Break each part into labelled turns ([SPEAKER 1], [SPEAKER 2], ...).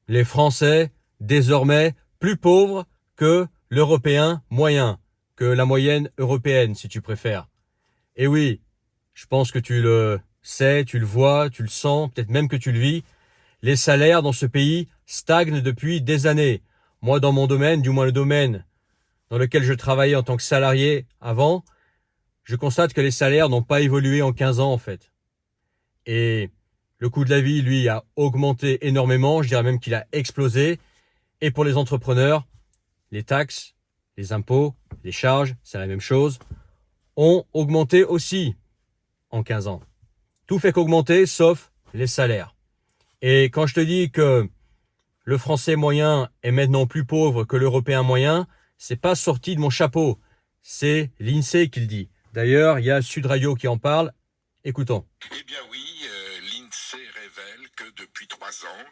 [SPEAKER 1] les Français, désormais, plus pauvres que l'Européen moyen, que la moyenne européenne, si tu préfères. Et oui, je pense que tu le sais, tu le vois, tu le sens, peut-être même que tu le vis. Les salaires dans ce pays stagnent depuis des années. Moi, dans mon domaine, du moins le domaine dans lequel je travaillais en tant que salarié avant, je constate que les salaires n'ont pas évolué en 15 ans en fait. Et le coût de la vie, lui, a augmenté énormément, je dirais même qu'il a explosé. Et pour les entrepreneurs, les taxes, les impôts, les charges, c'est la même chose, ont augmenté aussi en 15 ans. Tout fait qu'augmenter, sauf les salaires. Et quand je te dis que le français moyen est maintenant plus pauvre que l'européen moyen, c'est pas sorti de mon chapeau. C'est l'INSEE qui le dit. D'ailleurs, il y a Sud Radio qui en parle. Écoutons.
[SPEAKER 2] Eh bien oui, l'INSEE révèle que depuis 3 ans,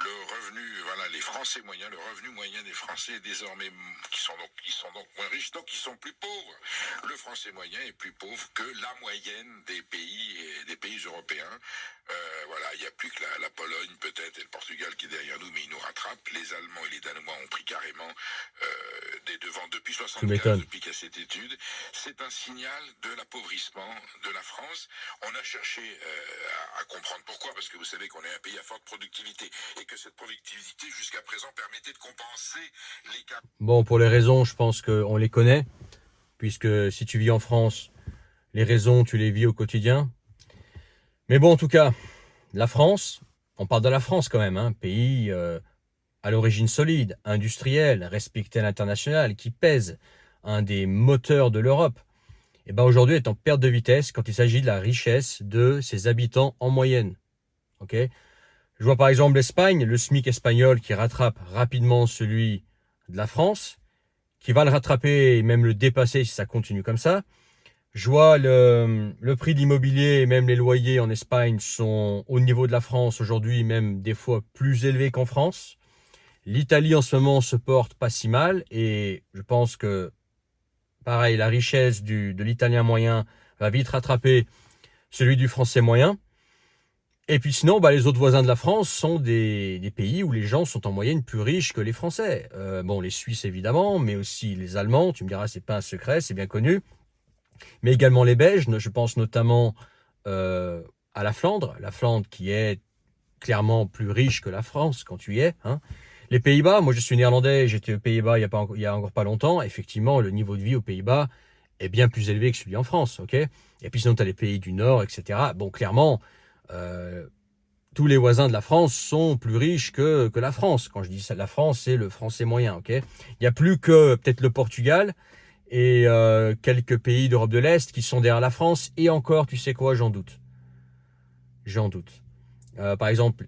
[SPEAKER 2] le revenu, voilà, les Français moyens, le revenu moyen des Français est désormais, qui sont donc moins riches, donc ils sont plus pauvres. Le Français moyen est plus pauvre que la moyenne des pays européens. Voilà, il n'y a plus que la Pologne peut-être et le Portugal qui est derrière nous, mais ils nous rattrapent. Les Allemands et les Danois ont pris carrément des devants depuis
[SPEAKER 1] Tu
[SPEAKER 2] 75,
[SPEAKER 1] m'étonnes.
[SPEAKER 2] depuis qu'il y a cette étude. C'est un signal de l'appauvrissement de la France. On a cherché à comprendre pourquoi, parce que vous savez qu'on est un pays à forte productivité et que cette productivité jusqu'à présent permettait de compenser les cas.
[SPEAKER 1] Bon, pour les raisons, je pense qu'on les connaît, puisque si tu vis en France, les raisons, tu les vis au quotidien. Mais bon, en tout cas, la France, on parle de la France quand même, hein, pays à l'origine solide, industriel, respecté à l'international, qui pèse, un des moteurs de l'Europe, et ben aujourd'hui est en perte de vitesse quand il s'agit de la richesse de ses habitants en moyenne. Ok ? Je vois par exemple l'Espagne, le SMIC espagnol qui rattrape rapidement celui de la France, qui va le rattraper et même le dépasser si ça continue comme ça. Je vois le prix de l'immobilier et même les loyers en Espagne sont au niveau de la France aujourd'hui, même des fois plus élevés qu'en France. L'Italie en ce moment se porte pas si mal et je pense que, pareil, la richesse de l'italien moyen va vite rattraper celui du français moyen. Et puis sinon, bah, les autres voisins de la France sont des pays où les gens sont en moyenne plus riches que les Français. Bon, les Suisses évidemment, mais aussi les Allemands. Tu me diras, c'est pas un secret, c'est bien connu. Mais également les Belges. Je pense notamment euh, à la Flandre qui est clairement plus riche que la France quand tu y es. Hein. Les Pays-Bas, moi je suis néerlandais, j'étais aux Pays-Bas il y a encore pas longtemps. Effectivement, le niveau de vie aux Pays-Bas est bien plus élevé que celui en France. Ok. Et puis sinon, tu as les pays du Nord, etc. Bon, clairement. Euh, tous les voisins de la France sont plus riches que la France. Quand je dis ça, la France, c'est le français moyen. Ok, il n'y a plus que peut-être le Portugal et quelques pays d'Europe de l'Est qui sont derrière la France. Et encore, tu sais quoi, j'en doute. J'en doute. Par exemple,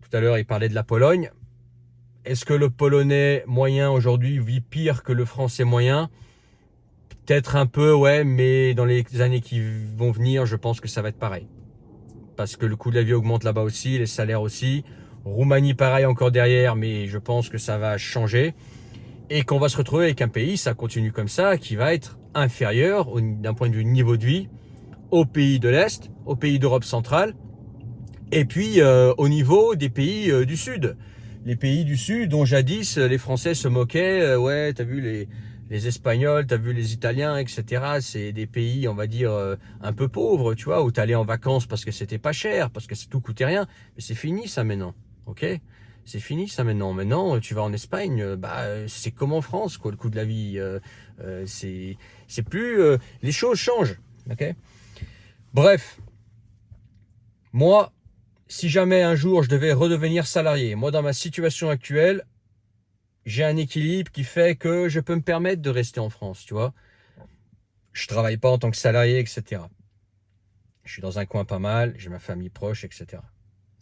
[SPEAKER 1] tout à l'heure, il parlait de la Pologne. Est-ce que le polonais moyen aujourd'hui vit pire que le français moyen? Peut-être un peu, ouais, mais dans les années qui vont venir, je pense que ça va être pareil. Parce que le coût de la vie augmente là-bas aussi, les salaires aussi. Roumanie, pareil, encore derrière, mais je pense que ça va changer. Et qu'on va se retrouver avec un pays, ça continue comme ça, qui va être inférieur d'un point de vue niveau de vie aux pays de l'Est, aux pays d'Europe centrale, et puis au niveau des pays du Sud. Les pays du Sud dont jadis les Français se moquaient, ouais, t'as vu les Espagnols, t'as vu les Italiens, etc. C'est des pays, on va dire, un peu pauvres, tu vois, où t'allais en vacances parce que c'était pas cher, parce que tout coûtait rien. Mais c'est fini ça maintenant, ok? C'est fini ça maintenant. Maintenant, tu vas en Espagne, bah c'est comme en France, quoi, le coût de la vie. C'est plus, les choses changent, ok? Bref, moi, si jamais un jour je devais redevenir salarié, moi dans ma situation actuelle, j'ai un équilibre qui fait que je peux me permettre de rester en France, tu vois. Je travaille pas en tant que salarié, etc. Je suis dans un coin pas mal, j'ai ma famille proche, etc.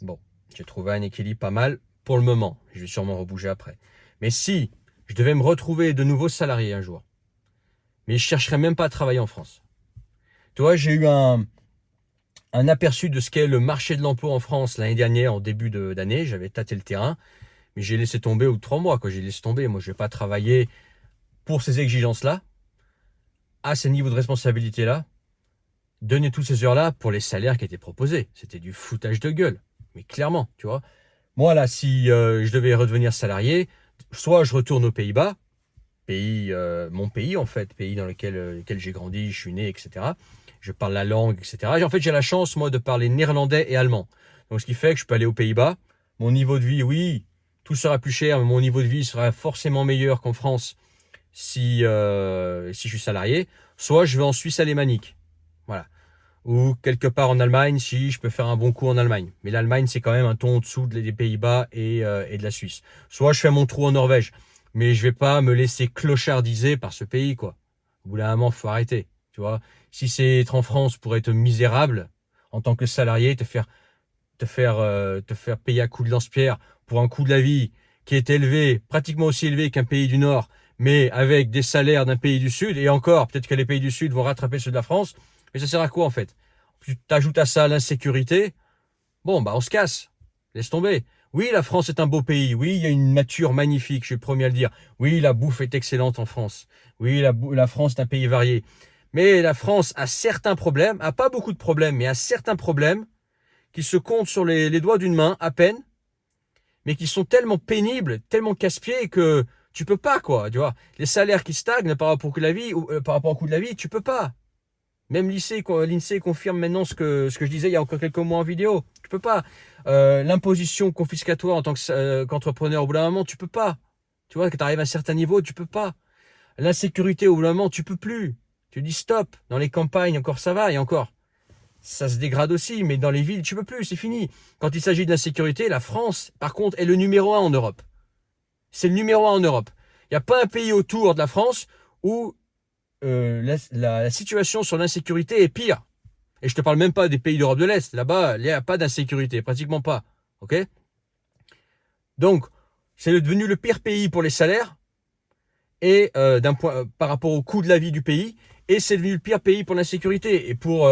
[SPEAKER 1] Bon, j'ai trouvé un équilibre pas mal pour le moment. Je vais sûrement rebouger après. Mais si je devais me retrouver de nouveau salarié un jour, mais je chercherais même pas à travailler en France. Tu vois, j'ai eu un aperçu de ce qu'est le marché de l'emploi en France l'année dernière, en début d'année. J'avais tâté le terrain, mais j'ai laissé tomber au bout de 3 mois. Quoi. J'ai laissé tomber. Moi, je vais pas travailler pour ces exigences-là, à ces niveaux de responsabilité-là, donner toutes ces heures-là pour les salaires qui étaient proposés. C'était du foutage de gueule. Mais clairement, tu vois. Moi, là, si je devais redevenir salarié, soit je retourne aux Pays-Bas, mon pays en fait, pays dans lequel j'ai grandi, je suis né, etc. Je parle la langue, etc. Et en fait, j'ai la chance, moi, de parler néerlandais et allemand. Donc, ce qui fait que je peux aller aux Pays-Bas. Mon niveau de vie, oui, tout sera plus cher, mais mon niveau de vie sera forcément meilleur qu'en France si je suis salarié. Soit je vais en Suisse alémanique. Voilà. Ou quelque part en Allemagne, si je peux faire un bon coup en Allemagne. Mais l'Allemagne, c'est quand même un ton en dessous des Pays-Bas et de la Suisse. Soit je fais mon trou en Norvège. Mais je vais pas me laisser clochardiser par ce pays, quoi. Au bout d'un moment, faut arrêter. Tu vois, si c'est être en France pour être misérable, en tant que salarié, te faire payer à coups de lance-pierre pour un coût de la vie qui est élevé, pratiquement aussi élevé qu'un pays du Nord, mais avec des salaires d'un pays du Sud, et encore, peut-être que les pays du Sud vont rattraper ceux de la France, mais ça sert à quoi en fait? Tu t'ajoutes à ça l'insécurité, bon, bah on se casse, laisse tomber. Oui, la France est un beau pays, oui, il y a une nature magnifique, je suis le premier à le dire. Oui, la bouffe est excellente en France. Oui, la France est un pays varié. Mais la France a certains problèmes, a pas beaucoup de problèmes, mais a certains problèmes qui se comptent sur les doigts d'une main, à peine, mais qui sont tellement pénibles, tellement casse-pieds que tu peux pas, quoi, tu vois. Les salaires qui stagnent par rapport au coût de la vie, par rapport au coût de la vie, tu peux pas. Même l'INSEE confirme maintenant ce que je disais il y a encore quelques mois en vidéo. Tu peux pas. L'imposition confiscatoire en tant qu'entrepreneur, au bout d'un moment, tu peux pas. Tu vois, que tu arrives à un certain niveau, tu peux pas. L'insécurité, au bout d'un moment, tu peux plus. Tu dis stop. Dans les campagnes, encore ça va, et encore. Ça se dégrade aussi, mais dans les villes, tu peux plus, c'est fini. Quand il s'agit d'insécurité, la France, par contre, est le numéro 1 en Europe. C'est le numéro 1 en Europe. Il n'y a pas un pays autour de la France où la situation sur l'insécurité est pire. Et je te parle même pas des pays d'Europe de l'Est. Là-bas, il n'y a pas d'insécurité, pratiquement pas. Ok? Donc, c'est devenu le pire pays pour les salaires et par rapport au coût de la vie du pays. Et c'est devenu le pire pays pour l'insécurité. Et pour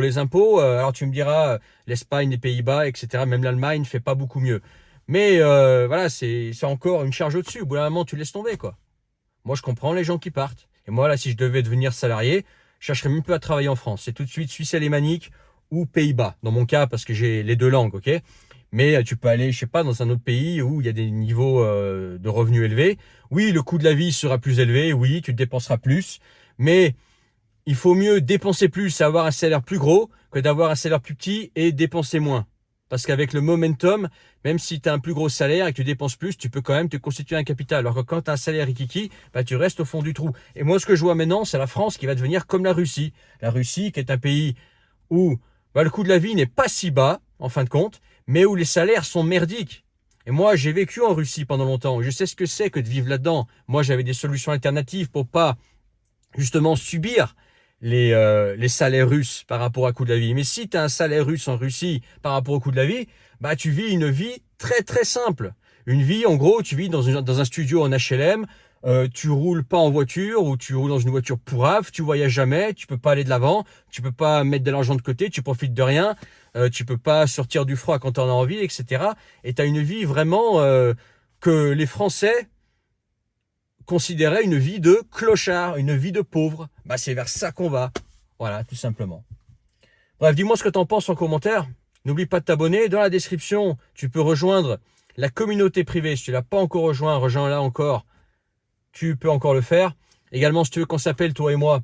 [SPEAKER 1] les impôts, alors tu me diras, l'Espagne, les Pays-Bas, etc., même l'Allemagne ne fait pas beaucoup mieux. Mais voilà, c'est encore une charge au-dessus. Au bout d'un moment, tu laisses tomber, quoi. Moi, je comprends les gens qui partent. Et moi, là, si je devais devenir salarié, je chercherais même peu à travailler en France. C'est tout de suite Suisse alémanique ou Pays-Bas. Dans mon cas, parce que j'ai les deux langues, ok? Mais tu peux aller, je sais pas, dans un autre pays où il y a des niveaux de revenus élevés. Oui, le coût de la vie sera plus élevé. Oui, tu dépenseras plus. Mais il faut mieux dépenser plus et avoir un salaire plus gros que d'avoir un salaire plus petit et dépenser moins. Parce qu'avec le momentum, même si tu as un plus gros salaire et que tu dépenses plus, tu peux quand même te constituer un capital. Alors que quand tu as un salaire rikiki, bah, tu restes au fond du trou. Et moi, ce que je vois maintenant, c'est la France qui va devenir comme la Russie. La Russie, qui est un pays où bah, le coût de la vie n'est pas si bas, en fin de compte, mais où les salaires sont merdiques. Et moi, j'ai vécu en Russie pendant longtemps. Je sais ce que c'est que de vivre là-dedans. Moi, j'avais des solutions alternatives pour pas justement subir les salaires russes par rapport au coût de la vie. Mais si tu as un salaire russe en Russie par rapport au coût de la vie, bah tu vis une vie très très simple. Une vie, en gros, tu vis dans un studio en HLM, tu roules pas en voiture ou tu roules dans une voiture pourrave, tu voyages jamais, tu peux pas aller de l'avant, tu peux pas mettre de l'argent de côté, tu profites de rien, tu peux pas sortir du froid quand tu en as envie, etc. Et tu as une vie vraiment que les Français considérait une vie de clochard, une vie de pauvre. Bah, c'est vers ça qu'on va. Voilà, tout simplement. Bref, dis-moi ce que tu en penses en commentaire. N'oublie pas de t'abonner. Dans la description, tu peux rejoindre la communauté privée. Si tu ne l'as pas encore rejoint, rejoins-la encore. Tu peux encore le faire. Également, si tu veux qu'on s'appelle, toi et moi,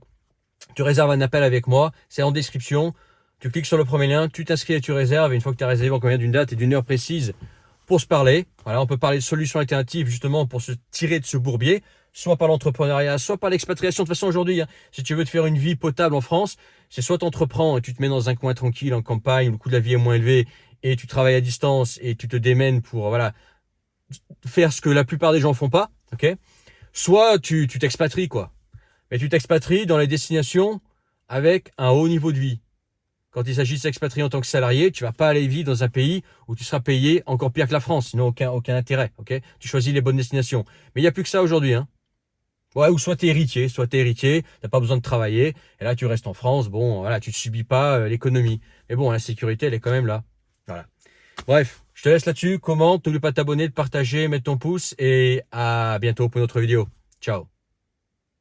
[SPEAKER 1] tu réserves un appel avec moi. C'est en description. Tu cliques sur le premier lien, tu t'inscris et tu réserves. Et une fois que tu as réservé, on convient d'une date et d'une heure précise pour se parler. Voilà, on peut parler de solutions alternatives justement pour se tirer de ce bourbier, soit par l'entrepreneuriat, soit par l'expatriation. De toute façon, aujourd'hui, si tu veux te faire une vie potable en France, c'est soit tu entreprends et tu te mets dans un coin tranquille en campagne où le coût de la vie est moins élevé et tu travailles à distance et tu te démènes pour voilà faire ce que la plupart des gens font pas, ok? Soit tu t'expatries, quoi. Mais tu t'expatries dans les destinations avec un haut niveau de vie. Quand il s'agit de s'expatrier en tant que salarié, tu vas pas aller vivre dans un pays où tu seras payé encore pire que la France, sinon aucun intérêt, ok? Tu choisis les bonnes destinations. Mais il n'y a plus que ça aujourd'hui, hein. Ouais, ou soit t'es héritier, t'as pas besoin de travailler, et là tu restes en France, bon, voilà, tu ne subis pas l'économie. Mais bon, la sécurité, elle est quand même là. Voilà. Bref, je te laisse là-dessus, commente, n'oublie pas de t'abonner, de partager, mettre ton pouce, et à bientôt pour une autre vidéo. Ciao.